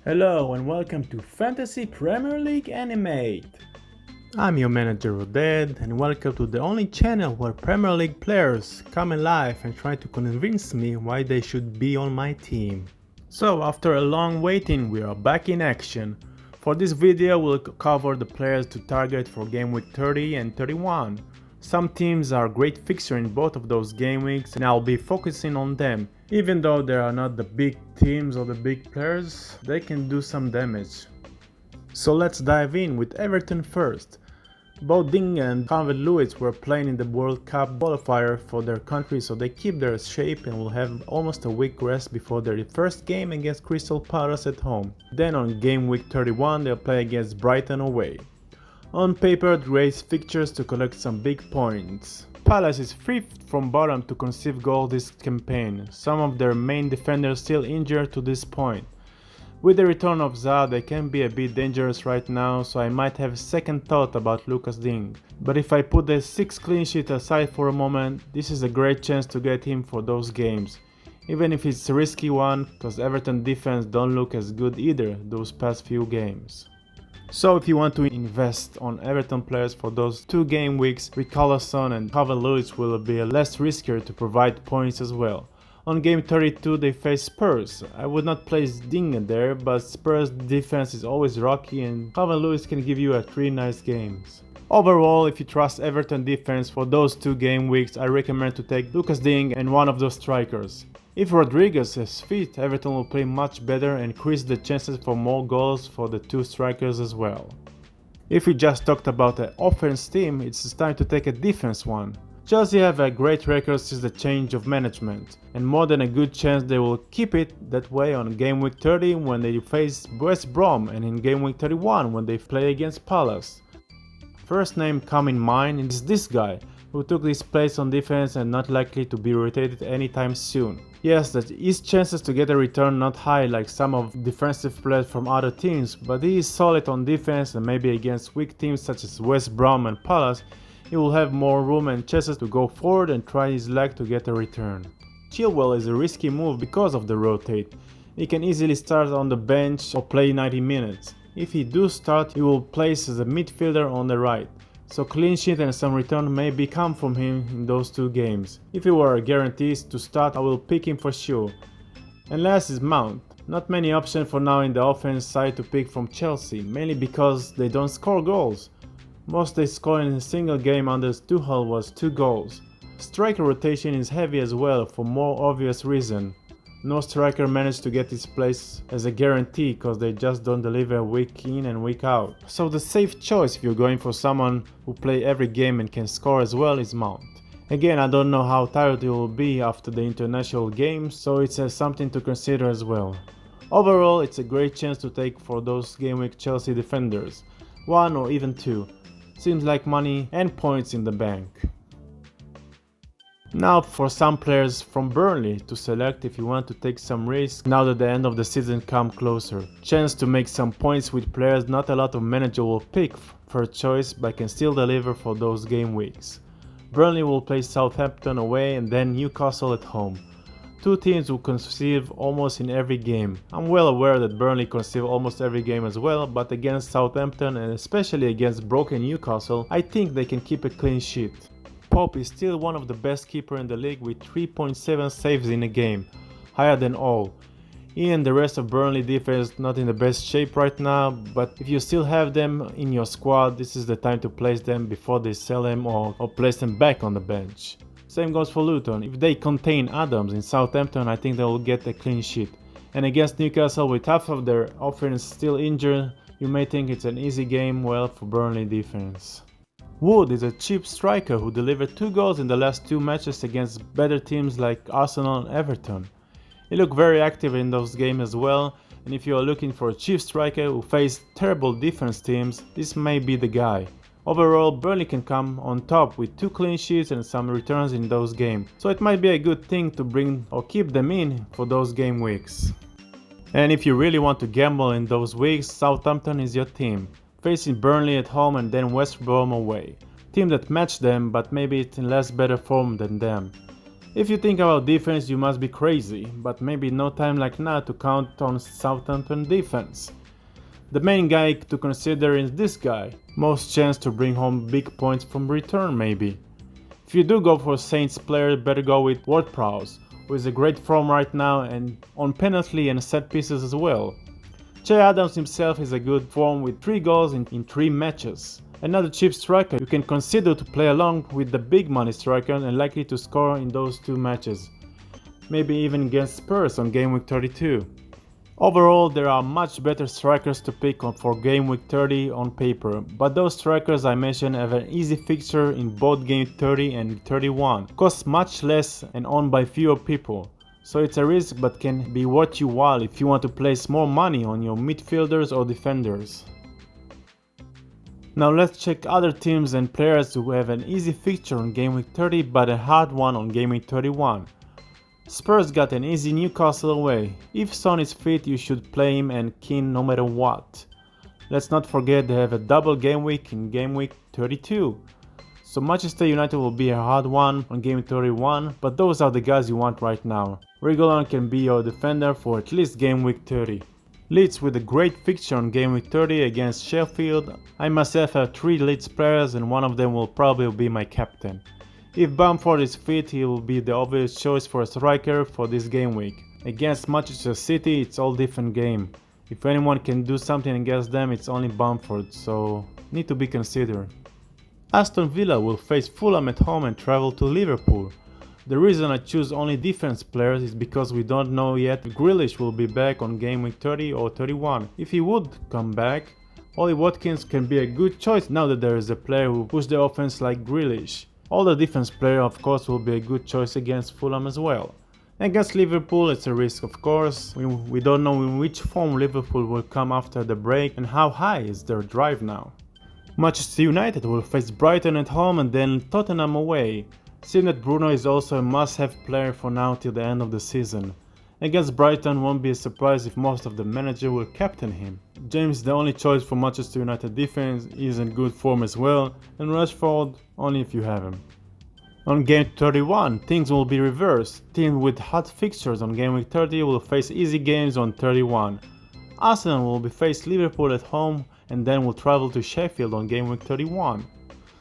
Hello and welcome to Fantasy Premier League Animate. I'm your manager Oded and welcome to the only channel where Premier League players come alive and try to convince me why they should be on my team. So after a long waiting, we are back in action. For this video we'll cover the players to target for game week 30 and 31. Some teams are great fixture in both of those game weeks and I'll be focusing on them. Even though they are not the big teams or the big players, they can do some damage. So let's dive in with Everton first. Both Ding and Calvert-Lewin were playing in the World Cup qualifier for their country, so they keep their shape and will have almost a week rest before their first game against Crystal Palace at home. Then on game week 31 they'll play against Brighton away. On paper, raise fixtures to collect some big points. Palace is 5th from bottom to conceive goals this campaign, some of their main defenders still injured to this point. With the return of Zaha they can be a bit dangerous right now, so I might have second thought about Lucas Digne. But if I put the 6 clean sheet aside for a moment, this is a great chance to get him for those games. Even if it's a risky one, cause Everton defense don't look as good either those past few games. So if you want to invest on Everton players for those 2 game weeks, Richarlison and Calvert-Lewin will be less riskier to provide points as well. On game 32 they face Spurs. I would not place Digne there, but Spurs defense is always rocky and Calvert-Lewin can give you 3 nice games. Overall, if you trust Everton defense for those 2 game weeks, I recommend to take Lucas Digne and one of those strikers. If Rodriguez is fit, Everton will play much better and increase the chances for more goals for the 2 strikers as well. If we just talked about the offense team, it's time to take a defense one. Chelsea have a great record since the change of management, and more than a good chance they will keep it that way on game week 30 when they face West Brom and in game week 31 when they play against Palace. First name come in mind is this guy, who took his place on defense and not likely to be rotated anytime soon. Yes, that his chances to get a return not high like some of defensive players from other teams, but he is solid on defense and maybe against weak teams such as West Brom and Palace, he will have more room and chances to go forward and try his luck to get a return. Chilwell is a risky move because of the rotate. He can easily start on the bench or play 90 minutes. If he do start, he will place as a midfielder on the right. So clean sheet and some return may come from him in those 2 games. If he were guaranteed to start, I will pick him for sure. And last is Mount. Not many options for now in the offense side to pick from Chelsea, mainly because they don't score goals. Most they scored in a single game under Tuchel was 2 goals. Striker rotation is heavy as well for more obvious reason. No striker managed to get his place as a guarantee cause they just don't deliver week in and week out. So the safe choice if you're going for someone who play every game and can score as well is Mount. Again, I don't know how tired he will be after the international games, so it's something to consider as well. Overall, it's a great chance to take for those game week Chelsea defenders. 1 or even 2. Seems like money and points in the bank. Now for some players from Burnley to select if you want to take some risk now that the end of the season come closer. Chance to make some points with players not a lot of manager will pick for choice but can still deliver for those game weeks. Burnley will play Southampton away and then Newcastle at home. 2 teams will concede almost in every game. I'm well aware that Burnley concede almost every game as well, but against Southampton and especially against broken Newcastle, I think they can keep a clean sheet. Pope is still one of the best keepers in the league with 3.7 saves in a game, higher than all. He and the rest of Burnley defense not in the best shape right now, but if you still have them in your squad, this is the time to place them before they sell them or place them back on the bench. Same goes for Luton. If they contain Adams in Southampton, I think they will get a clean sheet. And against Newcastle with half of their offense still injured, you may think it's an easy game well for Burnley defense. Wood is a cheap striker who delivered 2 goals in the last 2 matches against better teams like Arsenal and Everton. He looked very active in those games as well, and if you are looking for a cheap striker who faced terrible defense teams, this may be the guy. Overall, Burnley can come on top with 2 clean sheets and some returns in those games, so it might be a good thing to bring or keep them in for those game weeks. And if you really want to gamble in those weeks, Southampton is your team, facing Burnley at home and then West Brom away. Team that match them, but maybe it's in less better form than them. If you think about defense, you must be crazy, but maybe no time like now to count on Southampton defense. The main guy to consider is this guy, most chance to bring home big points from return maybe. If you do go for Saints player, better go with Ward-Prowse, who is a great form right now and on penalty and set pieces as well. Che Adams himself is a good form with 3 goals in 3 matches. Another cheap striker you can consider to play along with the big money striker and likely to score in those 2 matches. Maybe even against Spurs on Gameweek 32. Overall, there are much better strikers to pick on for Gameweek 30 on paper, but those strikers I mentioned have an easy fixture in both Game 30 and 31, cost much less and owned by fewer people, so it's a risk but can be worth your while if you want to place more money on your midfielders or defenders. Now let's check other teams and players who have an easy fixture on Gameweek 30 but a hard one on Gameweek 31. Spurs got an easy Newcastle away. If Son is fit, you should play him and Keane no matter what. Let's not forget they have a double game week in Game Week 32. So Manchester United will be a hard one on Game 31, but those are the guys you want right now. Reguilon can be your defender for at least Game Week 30. Leeds with a great fixture on Game Week 30 against Sheffield. I myself have 3 Leeds players and one of them will probably be my captain. If Bamford is fit, he will be the obvious choice for a striker for this game week. Against Manchester City, it's all different game. If anyone can do something against them, it's only Bamford, so need to be considered. Aston Villa will face Fulham at home and travel to Liverpool. The reason I choose only defense players is because we don't know yet if Grealish will be back on Game Week 30 or 31. If he would come back, Ollie Watkins can be a good choice now that there is a player who pushes the offense like Grealish. All the defense player of course will be a good choice against Fulham as well. Against Liverpool it's a risk of course, we don't know in which form Liverpool will come after the break and how high is their drive now. Manchester United will face Brighton at home and then Tottenham away. Seeing that Bruno is also a must-have player for now till the end of the season. Against Brighton won't be a surprise if most of the manager will captain him. James is the only choice for Manchester United defense, he is in good form as well, and Rashford only if you have him. On Game 31 things will be reversed. Teams with hot fixtures on Game Week 30 will face easy games on 31. Arsenal will be faced Liverpool at home and then will travel to Sheffield on Game Week 31.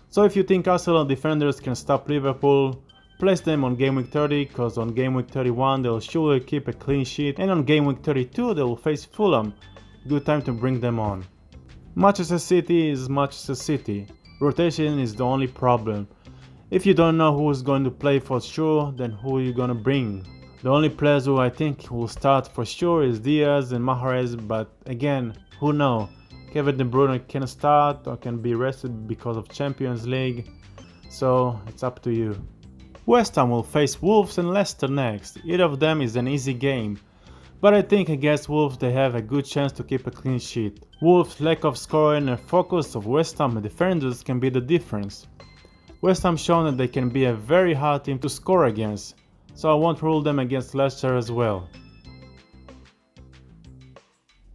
So if you think Arsenal defenders can stop Liverpool, place them on Game Week 30 cause on Game Week 31 they'll surely keep a clean sheet and on Game Week 32 they will face Fulham. Good time to bring them on. Manchester City is Manchester City. Rotation is the only problem. If you don't know who is going to play for sure, then who are you gonna bring? The only players who I think will start for sure is Diaz and Mahrez, but again, who knows? Kevin De Bruyne can start or can be rested because of Champions League, so it's up to you. West Ham will face Wolves and Leicester next. Either of them is an easy game, but I think against Wolves they have a good chance to keep a clean sheet. Wolves' lack of scoring and focus of West Ham defenders can be the difference. West Ham shown that they can be a very hard team to score against, so I won't rule them against Leicester as well.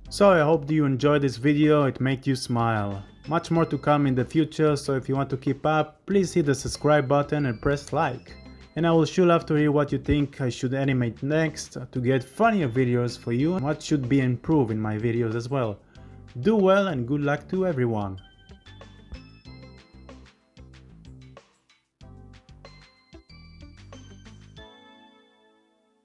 So I hope you enjoyed this video, it made you smile. Much more to come in the future, so if you want to keep up, please hit the subscribe button and press like. And I will sure love to hear what you think I should animate next to get funnier videos for you and what should be improved in my videos as well. Do well and good luck to everyone.